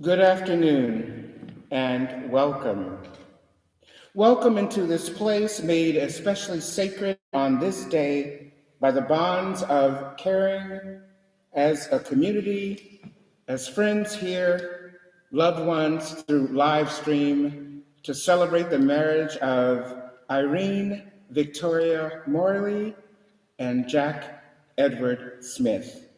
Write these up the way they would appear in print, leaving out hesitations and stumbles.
Good afternoon and welcome. Welcome into this place made especially sacred on this day by the bonds of caring as a community, as friends here, loved ones through live stream to celebrate the marriage of Irene Victoria Morley and Jack Edward Smith.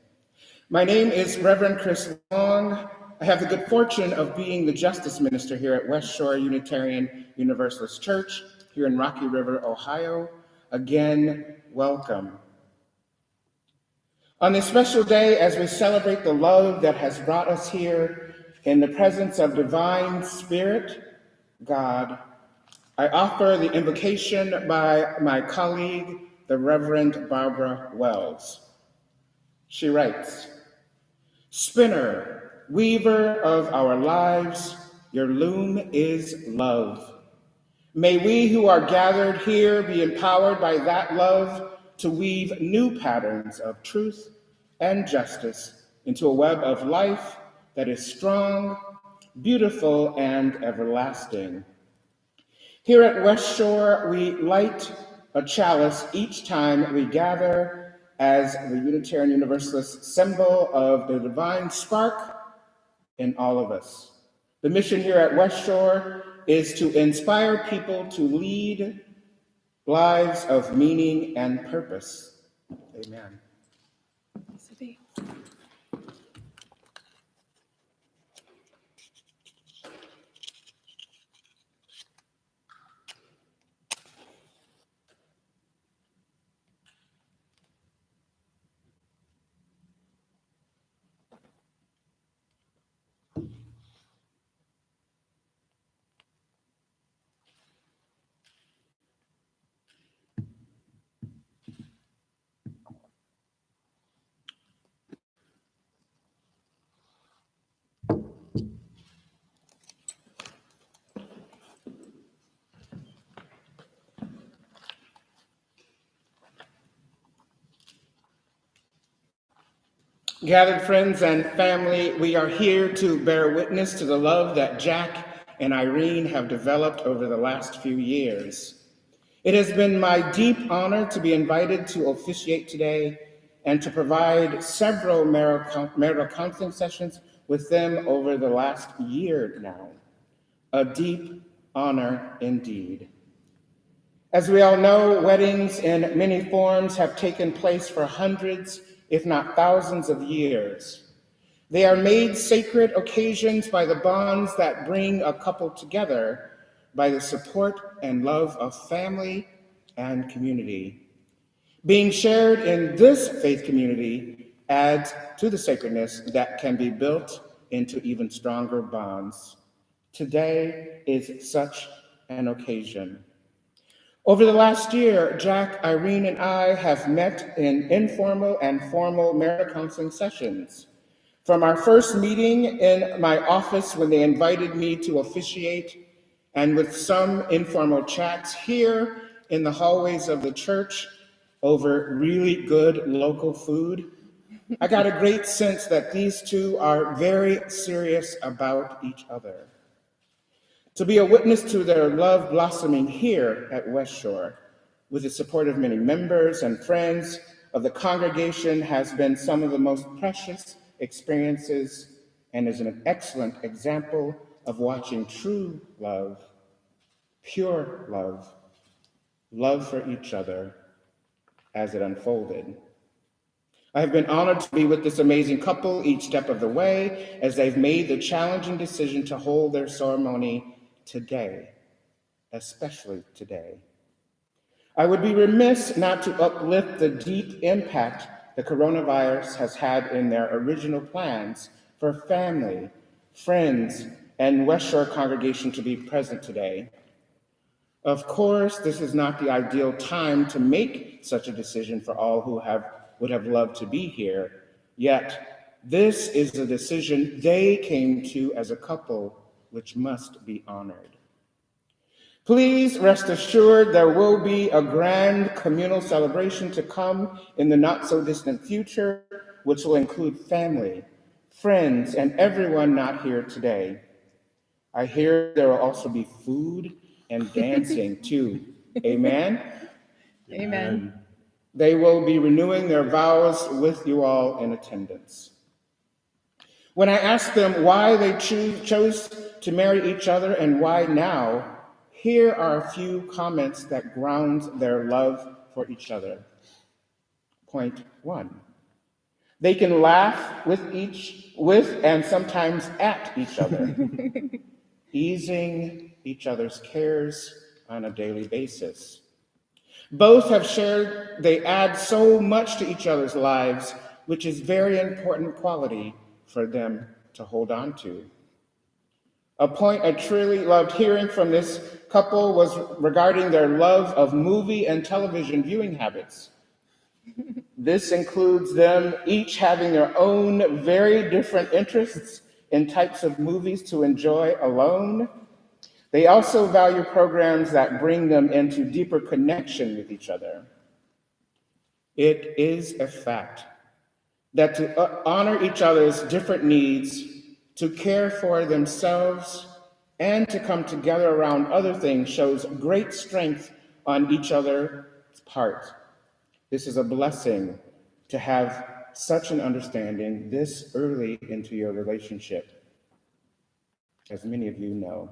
My name is Reverend Chris Long. I have the good fortune of being the Justice Minister here at West Shore Unitarian Universalist Church here in Rocky River, Ohio. Again, welcome. On this special day, as we celebrate the love that has brought us here in the presence of divine spirit, God, I offer the invocation by my colleague, the Reverend Barbara Wells. She writes, "Spinner, weaver of our lives, your loom is love. May we who are gathered here be empowered by that love to weave new patterns of truth and justice into a web of life that is strong, beautiful, and everlasting. Here at West Shore, we light a chalice each time we gather as the Unitarian Universalist symbol of the divine spark in all of us. The mission here at West Shore is to inspire people to lead lives of meaning and purpose. Amen. Gathered friends and family, we are here to bear witness to the love that Jack and Irene have developed over the last few years. It has been my deep honor to be invited to officiate today and to provide several marital counseling sessions with them over the last year now. A deep honor indeed. As we all know, weddings in many forms have taken place for hundreds, if not thousands of years. They are made sacred occasions by the bonds that bring a couple together, by the support and love of family and community. Being shared in this faith community adds to the sacredness that can be built into even stronger bonds. Today is such an occasion. Over the last year, Jack, Irene, and I have met in informal and formal marital counseling sessions. From our first meeting in my office when they invited me to officiate, and with some informal chats here in the hallways of the church over really good local food, I got a great sense that these two are very serious about each other. To be a witness to their love blossoming here at West Shore, with the support of many members and friends of the congregation, has been some of the most precious experiences and is an excellent example of watching true love, pure love, love for each other as it unfolded. I have been honored to be with this amazing couple each step of the way as they've made the challenging decision to hold their ceremony today, especially today. I would be remiss not to uplift the deep impact the coronavirus has had in their original plans for family, friends, and West Shore congregation to be present today. Of course, this is not the ideal time to make such a decision for all who would have loved to be here, yet this is a decision they came to as a couple, which must be honored. Please rest assured there will be a grand communal celebration to come in the not-so-distant future, which will include family, friends, and everyone not here today. I hear there will also be food and dancing too. Amen? Amen. They will be renewing their vows with you all in attendance. When I asked them why they chose to marry each other and why now, here are a few comments that ground their love for each other. Point 1. They can laugh with and sometimes at each other, easing each other's cares on a daily basis. Both have shared they add so much to each other's lives, which is very important quality for them to hold on to. A point I truly loved hearing from this couple was regarding their love of movie and television viewing habits. This includes them each having their own very different interests in types of movies to enjoy alone. They also value programs that bring them into deeper connection with each other. It is a fact that to honor each other's different needs, to care for themselves, and to come together around other things shows great strength on each other's part. This is a blessing to have such an understanding this early into your relationship, as many of you know.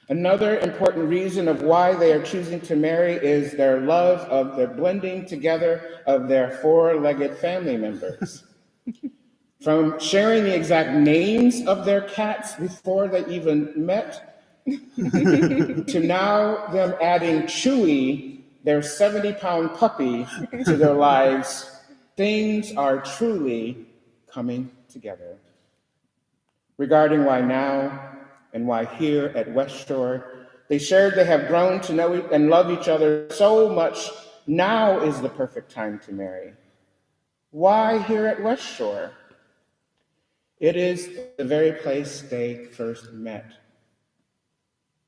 Another important reason of why they are choosing to marry is their love of the blending together of their four-legged family members. From sharing the exact names of their cats before they even met, to now them adding Chewy, their 70-pound puppy, to their lives, things are truly coming together. Regarding why now and why here at West Shore, they shared they have grown to know and love each other so much. Now is the perfect time to marry. Why here at West Shore? It is the very place they first met.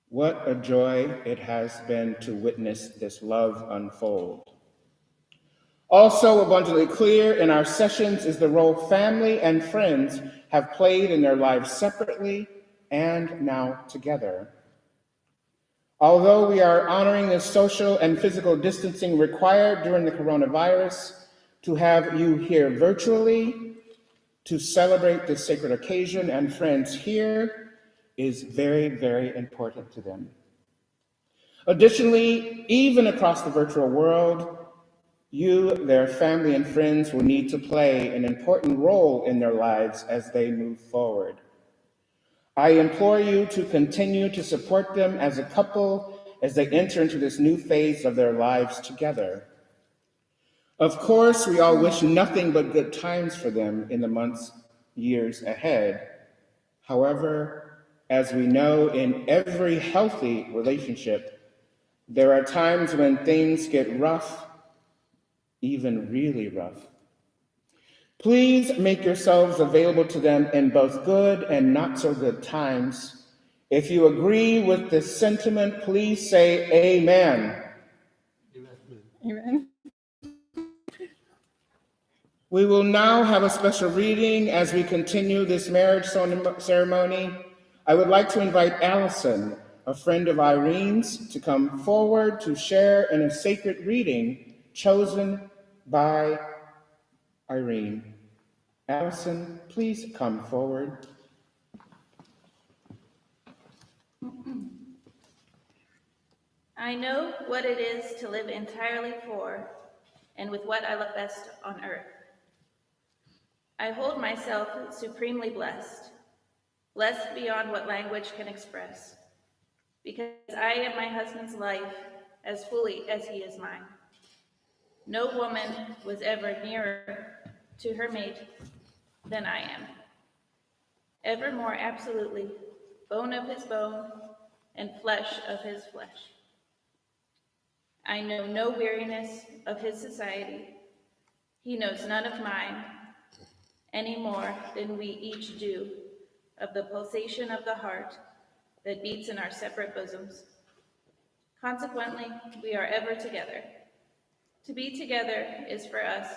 What a joy it has been to witness this love unfold. Also abundantly clear in our sessions is the role family and friends have played in their lives separately and now together. Although we are honoring the social and physical distancing required during the coronavirus, to have you here virtually to celebrate this sacred occasion and friends here is very, very important to them. Additionally, even across the virtual world, you, their family and friends, will need to play an important role in their lives as they move forward. I implore you to continue to support them as a couple as they enter into this new phase of their lives together. Of course, we all wish nothing but good times for them in the months, years ahead. However, as we know in every healthy relationship, there are times when things get rough, even really rough. Please make yourselves available to them in both good and not so good times. If you agree with this sentiment, please say amen. Amen. We will now have a special reading as we continue this marriage ceremony. I would like to invite Allison, a friend of Irene's, to come forward to share in a sacred reading chosen by Irene. Allison, please come forward. I know what it is to live entirely for and with what I love best on earth. I hold myself supremely blessed, blessed beyond what language can express, because I am my husband's life as fully as he is mine. No woman was ever nearer to her mate than I am. Ever more absolutely, bone of his bone and flesh of his flesh. I know no weariness of his society. He knows none of mine, any more than we each do of the pulsation of the heart that beats in our separate bosoms. Consequently, we are ever together. To be together is for us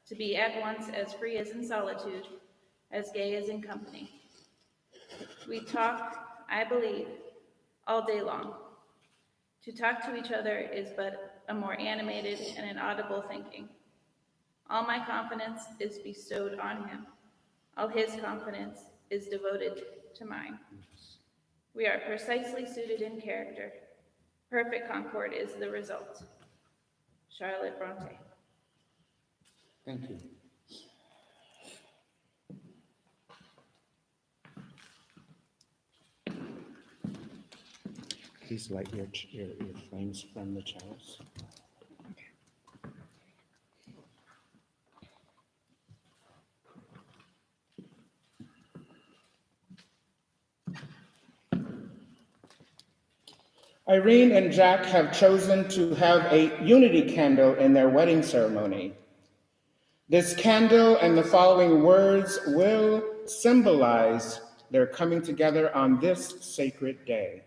to be at once as free as in solitude, as gay as in company. We talk, I believe, all day long. To talk to each other is but a more animated and inaudible thinking. All my confidence is bestowed on him. All his confidence is devoted to mine. We are precisely suited in character. Perfect concord is the result. Charlotte Bronte. Thank you. Please light your flames from the chalice. Irene and Jack have chosen to have a unity candle in their wedding ceremony. This candle and the following words will symbolize their coming together on this sacred day.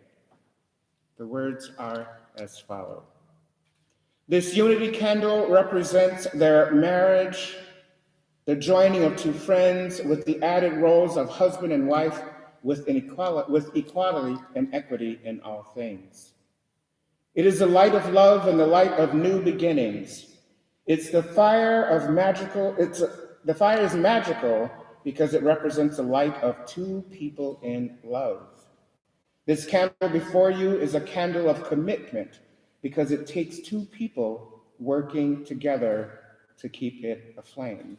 The words are as follows. This unity candle represents their marriage, the joining of two friends with the added roles of husband and wife with equality and equity in all things. It is the light of love and the light of new beginnings. The fire is magical because it represents the light of two people in love. This candle before you is a candle of commitment because it takes two people working together to keep it aflame.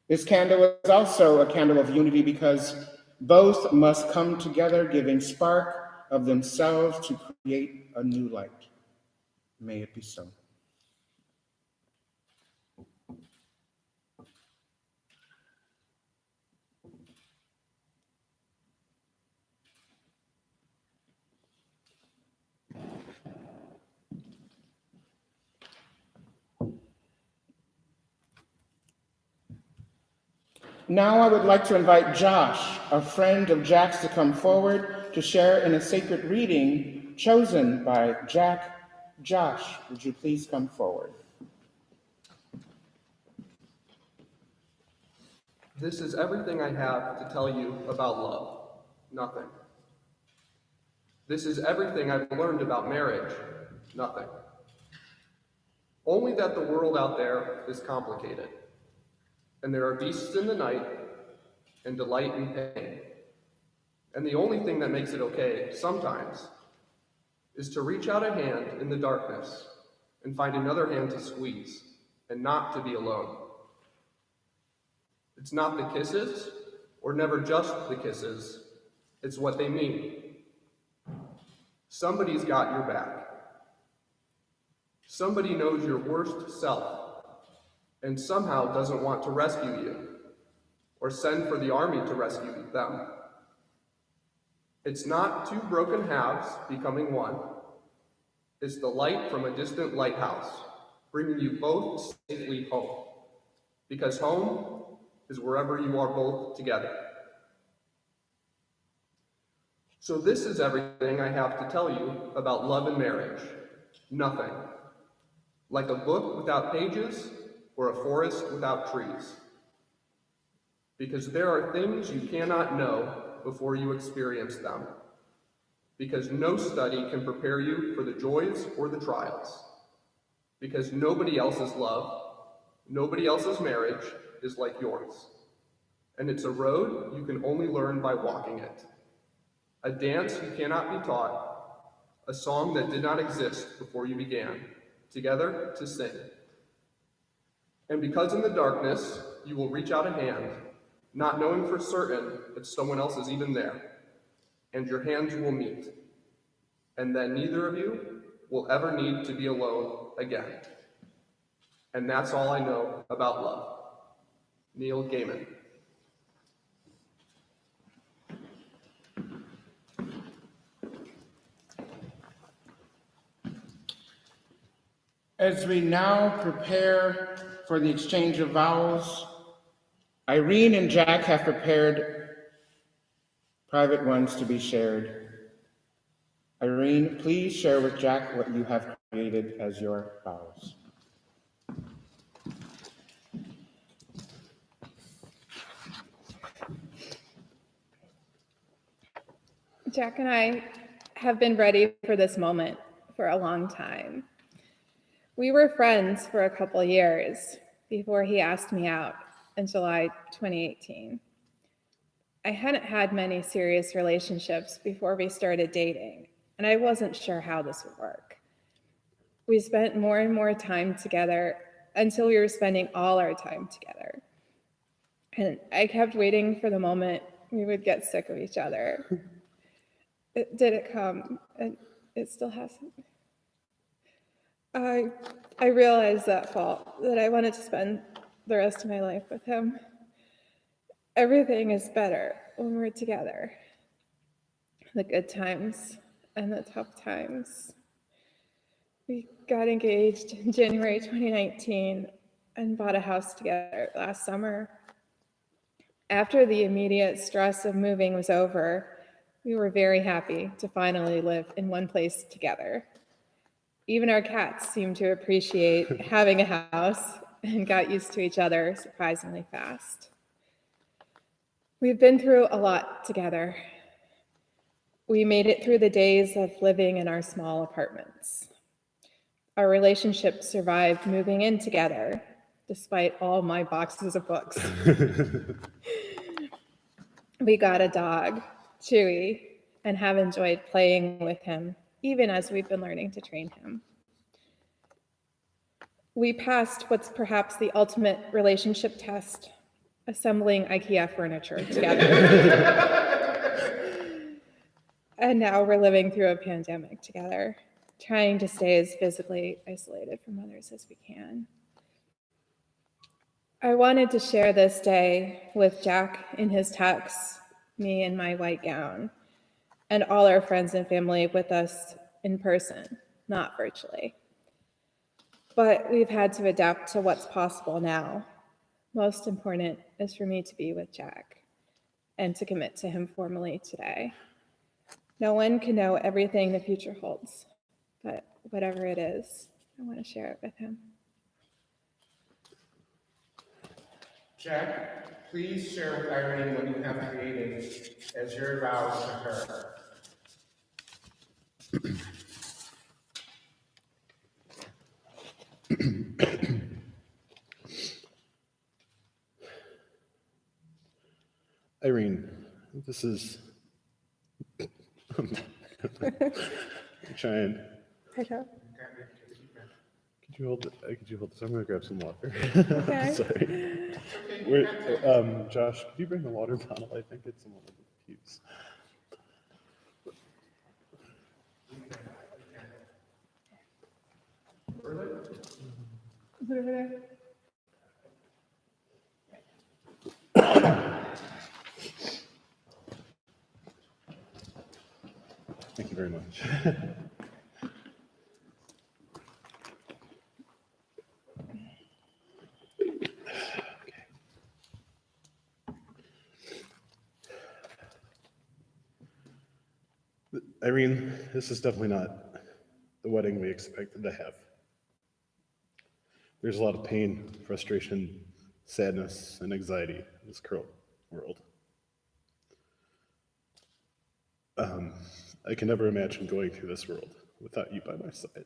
This candle is also a candle of unity because both must come together, giving spark of themselves to create a new light. May it be so. Now I would like to invite Josh, a friend of Jack's, to come forward to share in a sacred reading chosen by Jack. Josh, would you please come forward? This is everything I have to tell you about love. Nothing. This is everything I've learned about marriage. Nothing. Only that the world out there is complicated, and there are beasts in the night and delight in pain. And the only thing that makes it okay, sometimes, is to reach out a hand in the darkness and find another hand to squeeze, and not to be alone. It's not the kisses, or never just the kisses, it's what they mean. Somebody's got your back. Somebody knows your worst self, and somehow doesn't want to rescue you, or send for the army to rescue them. It's not two broken halves becoming one. It's the light from a distant lighthouse, bringing you both safely home. Because home is wherever you are both together. So this is everything I have to tell you about love and marriage. Nothing. Like a book without pages or a forest without trees. Because there are things you cannot know before you experience them. Because no study can prepare you for the joys or the trials. Because nobody else's love, nobody else's marriage is like yours. And it's a road you can only learn by walking it. A dance you cannot be taught, a song that did not exist before you began, together to sing. And because in the darkness you will reach out a hand, not knowing for certain if someone else is even there, and your hands will meet. And then neither of you will ever need to be alone again. And that's all I know about love. Neil Gaiman. As we now prepare for the exchange of vows, Irene and Jack have prepared private ones to be shared. Irene, please share with Jack what you have created as your vows. Jack and I have been ready for this moment for a long time. We were friends for a couple years before he asked me out in July 2018. I hadn't had many serious relationships before we started dating, and I wasn't sure how this would work. We spent more and more time together until we were spending all our time together. And I kept waiting for the moment we would get sick of each other. It didn't come, and it still hasn't. I realized that fall, that I wanted to spend the rest of my life with him. Everything is better when we're together. The good times and the tough times. We got engaged in January 2019 and bought a house together last summer. After the immediate stress of moving was over, we were very happy to finally live in one place together. Even our cats seemed to appreciate having a house and got used to each other surprisingly fast. We've been through a lot together. We made it through the days of living in our small apartments. Our relationship survived moving in together, despite all my boxes of books. We got a dog, Chewy, and have enjoyed playing with him, even as we've been learning to train him. We passed what's perhaps the ultimate relationship test, assembling IKEA furniture together. And now we're living through a pandemic together, trying to stay as physically isolated from others as we can. I wanted to share this day with Jack in his tux, me in my white gown, and all our friends and family with us in person, not virtually. But we've had to adapt to what's possible now. Most important is for me to be with Jack and to commit to him formally today. No one can know everything the future holds, but whatever it is, I want to share it with him. Jack, please share with Irene what you have created as your vows to her. Irene, this is... I'm trying. Okay. Could you hold this? I'm going to grab some water. Okay. Sorry. Josh, could you bring the water bottle? I think it's in one of the pews. Is it over there? Thank you very much. Irene, this is definitely not the wedding we expected to have. There's a lot of pain, frustration, sadness, and anxiety in this current world. I can never imagine going through this world without you by my side.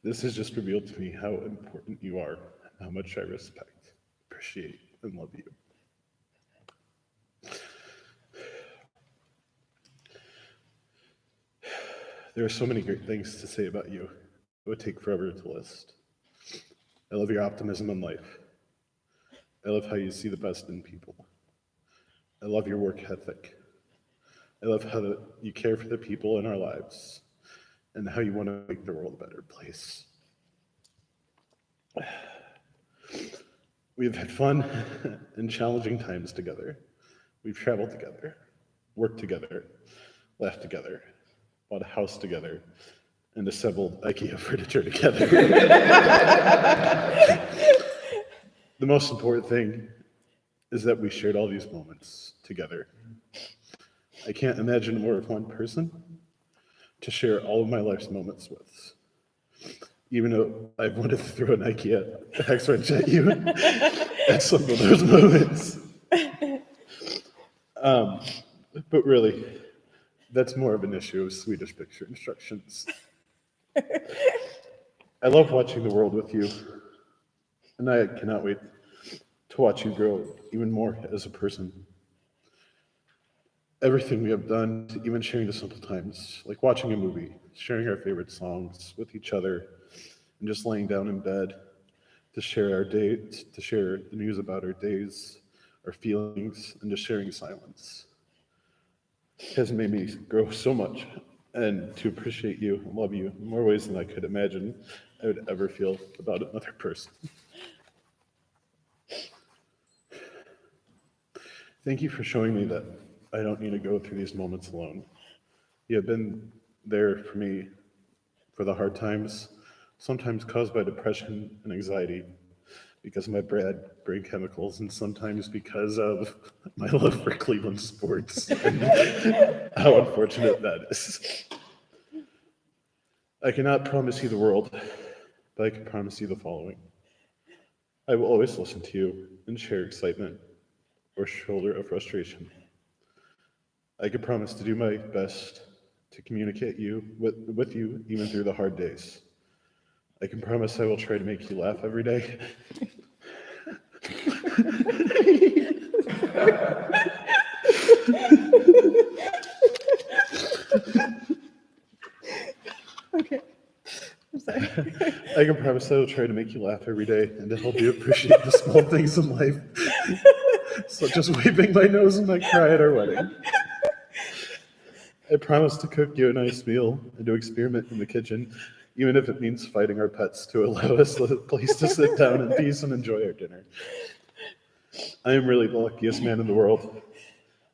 This has just revealed to me how important you are, and how much I respect, appreciate, and love you. There are so many great things to say about you. It would take forever to list. I love your optimism in life. I love how you see the best in people. I love your work ethic. I love how you care for the people in our lives and how you want to make the world a better place. We've had fun and challenging times together. We've traveled together, worked together, laughed together, bought a house together, and assembled IKEA furniture together. The most important thing is that we shared all these moments together. I can't imagine more of one person to share all of my life's moments with. Even though I wanted to throw an IKEA axe wrench at you at some of those moments. Um, but really, that's more of an issue of Swedish picture instructions. I love watching the world with you, and I cannot wait to watch you grow even more as a person. Everything we have done, even sharing the simple times, like watching a movie, sharing our favorite songs with each other, and just laying down in bed to share our day, to share the news about our days, our feelings, and just sharing silence has made me grow so much and to appreciate you and love you in more ways than I could imagine I would ever feel about another person. Thank you for showing me that I don't need to go through these moments alone. You have been there for me for the hard times, sometimes caused by depression and anxiety because of my bad brain chemicals, and sometimes because of my love for Cleveland sports and how unfortunate that is. I cannot promise you the world, but I can promise you the following. I will always listen to you and share excitement or shoulder a frustration. I can promise to do my best to communicate with you even through the hard days. I can promise I will try to make you laugh every day. Okay. I'm sorry. I can promise I will try to make you laugh every day and to help you appreciate the small things in life, such as wiping my nose when I cry at our wedding. I promise to cook you a nice meal and to experiment in the kitchen, even if it means fighting our pets to allow us a place to sit down in peace and enjoy our dinner. I am really the luckiest man in the world.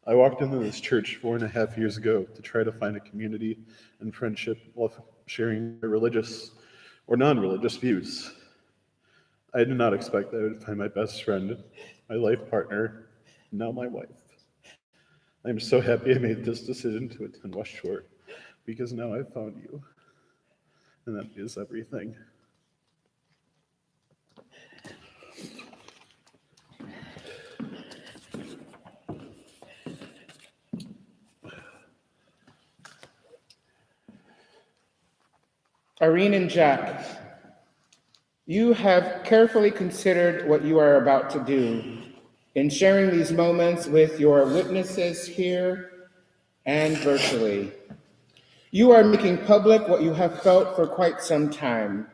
I walked into this church 4.5 years ago to try to find a community and friendship while sharing my religious or non-religious views. I did not expect that I would find my best friend, my life partner, and now my wife. I am so happy I made this decision to attend West Shore because now I've found you, and that is everything. Irene and Jack, you have carefully considered what you are about to do in sharing these moments with your witnesses here and virtually. You are making public what you have felt for quite some time.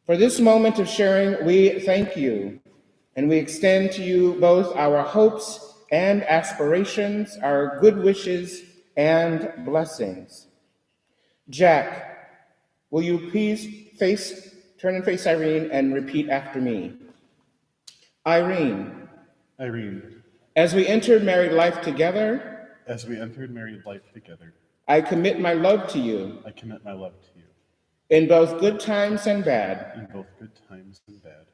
For this moment of sharing, we thank you, and we extend to you both our hopes and aspirations, our good wishes and blessings. Jack, will you please turn and face Irene and repeat after me? Irene, Irene, as we entered married life together, as we entered married life together, I commit my love to you I commit my love to you in both good times and bad. in both good times and bad.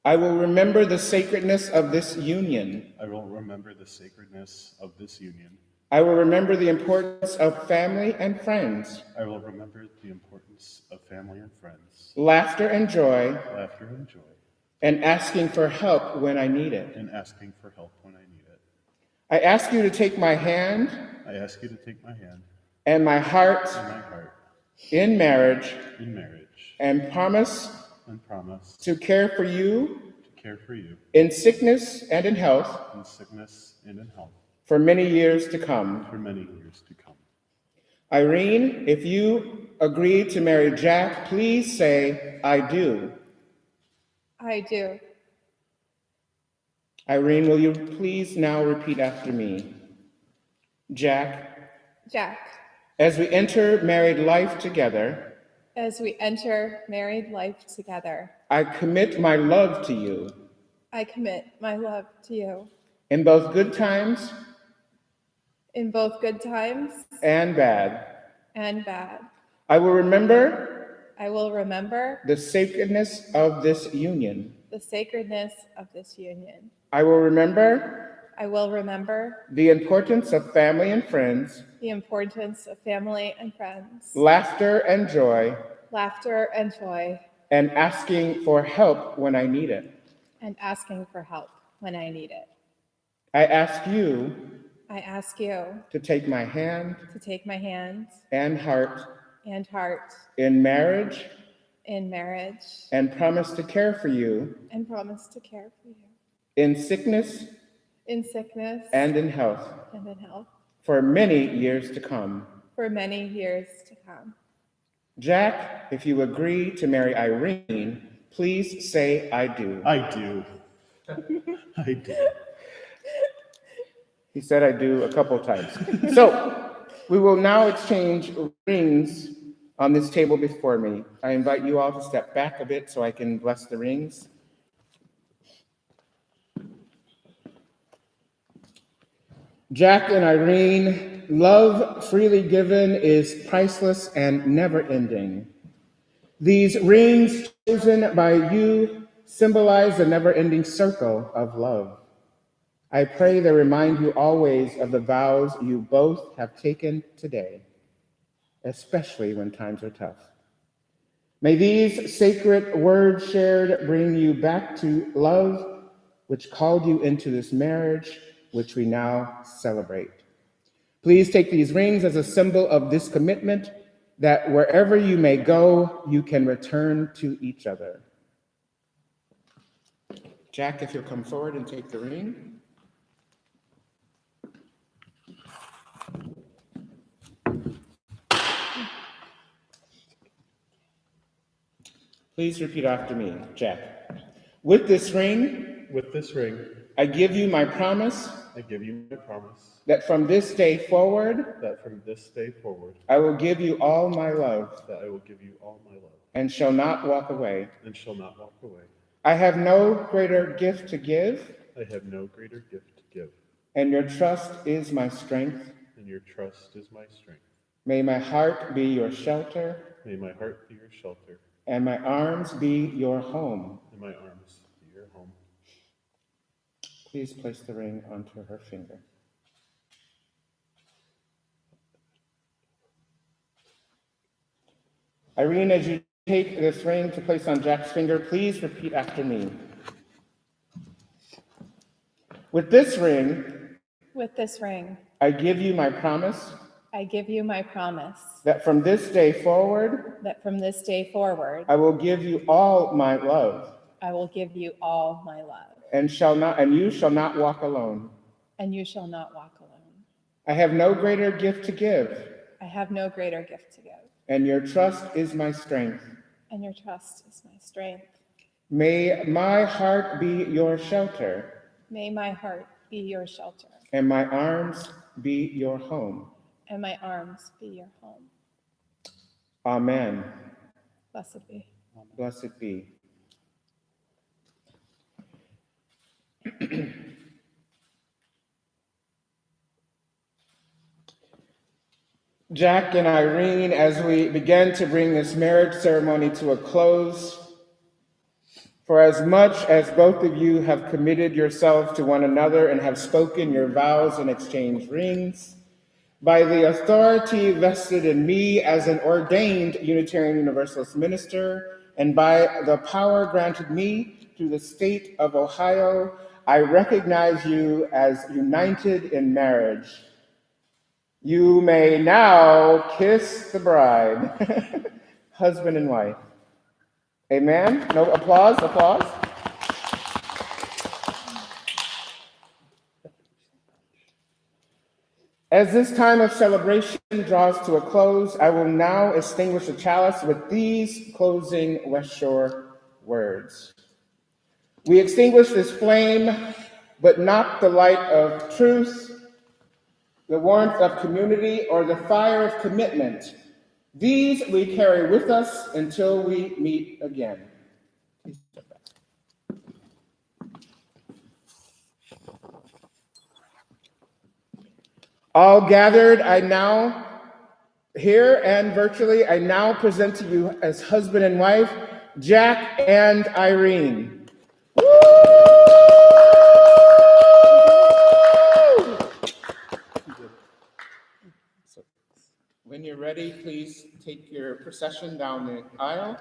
I will remember the sacredness of this union. I will remember the sacredness of this union. I will remember the importance of family and friends, I will remember the importance of family and friends, laughter and joy, laughter and joy, and asking for help when I need it. and asking for help when I need it. I ask you to take my hand I ask you to take my hand and my heart and my heart in marriage in marriage and promise and promise to care for you to care for you in sickness and in health in sickness and in health for many years to come. for many years to come. Irene, if you agree to marry Jack, please say, I do. I do. Irene, will you please now repeat after me? Jack, Jack, as we enter married life together, as we enter married life together, I commit my love to you I commit my love to you in both good times in both good times and bad. and bad. I will remember I will remember the sacredness of this union. the sacredness of this union. I will remember I will remember the importance of family and friends, the importance of family and friends, laughter and joy, laughter and joy, and asking for help when I need it. and asking for help when I need it. I ask you I ask you to take my hand to take my hand and heart and heart in marriage in marriage and promise to care for you and promise to care for you in sickness in sickness and in health and in health for many years to come. for many years to come. Jack, if you agree to marry Irene, please say I do. I do. I do. He said I do a couple times. So we will now exchange rings on this table before me. I invite you all to step back a bit so I can bless the rings. Jack and Irene, love freely given is priceless and never ending. These rings chosen by you symbolize the never ending circle of love. I pray they remind you always of the vows you both have taken today, especially when times are tough. May these sacred words shared bring you back to love, which called you into this marriage, which we now celebrate. Please take these rings as a symbol of this commitment that wherever you may go, you can return to each other. Jack, if you'll come forward and take the ring. Please repeat after me, Jack. With this ring, With this ring, I give you my promise I give you my promise that from this day forward, that from this day forward, I will give you all my love that I will give you all my love and shall not walk away. and shall not walk away. I have no greater gift to give, I have no greater gift to give, and your trust is my strength. and your trust is my strength. May my heart be your shelter, May my heart be your shelter, and my arms be your home. and my arms be your home. Please place the ring onto her finger. Irene, as you take this ring to place on Jack's finger, please repeat after me. With this ring, With this ring, I give you my promise I give you my promise that from this day forward, that from this day forward, I will give you all my love, I will give you all my love, and you shall not walk alone. and you shall not walk alone. I have no greater gift to give, I have no greater gift to give, and your trust is my strength. and your trust is my strength. May my heart be your shelter, May my heart be your shelter, and my arms be your home. and my arms be your home. Amen. Blessed be. Blessed be. Jack and Irene, as we begin to bring this marriage ceremony to a close, for as much as both of you have committed yourselves to one another and have spoken your vows and exchanged rings, by the authority vested in me as an ordained Unitarian Universalist minister, and by the power granted me through the state of Ohio, I recognize you as united in marriage. You may now kiss the bride, husband and wife. Amen? No applause, applause. As this time of celebration draws to a close, I will now extinguish the chalice with these closing West Shore words. We extinguish this flame, but not the light of truth, the warmth of community, or the fire of commitment. These we carry with us until we meet again. Please step back. All gathered, I now, here and virtually, I now present to you as husband and wife, Jack and Irene. Woo! When you're ready, please take your procession down the aisle.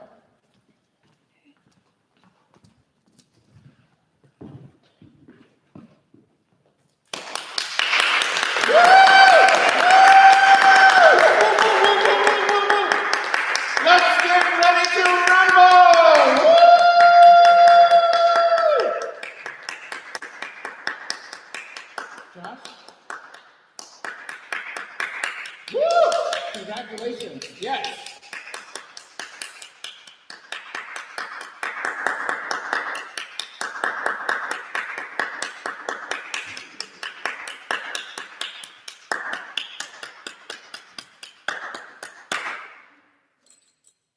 Congratulations. Yes.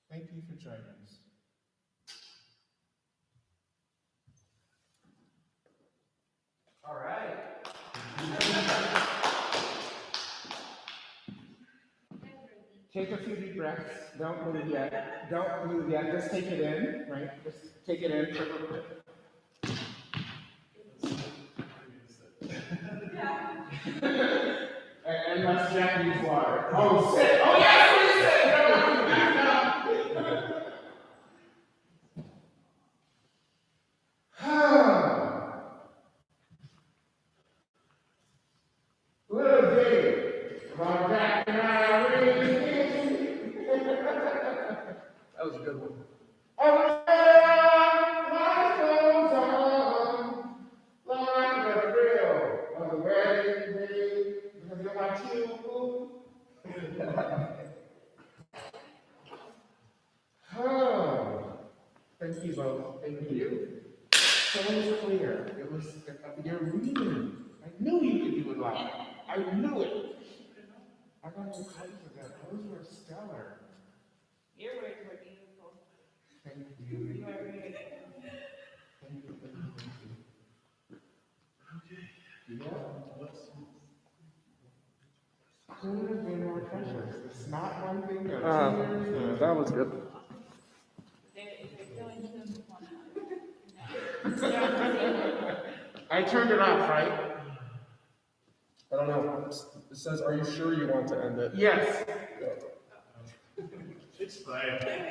Thank you for joining us. All right. Take a few deep breaths. Don't move yet. Don't move yet. Just take it in, right? Just take it in for a little bit. Unless Jack needs water. Oh, sit. Oh, yes, please sit. No, back up. Little Dave, about Jack and Irene. That was a good one. Oh, life goes on, like the thrill of the wedding day, because you're my chill. Oh, thank you both. Thank you. So clear. It was your reading. I knew you could do it live. I knew it. I got no credit for that. Those were stellar. Your words were beautiful. Thank you. You are very good. Thank you. Yeah. Could have been more precious. It's not one thing. No tears. That was good. They're going to I turned it off, right? I don't know. It says, are you sure you want to end it? Yes. It's fine.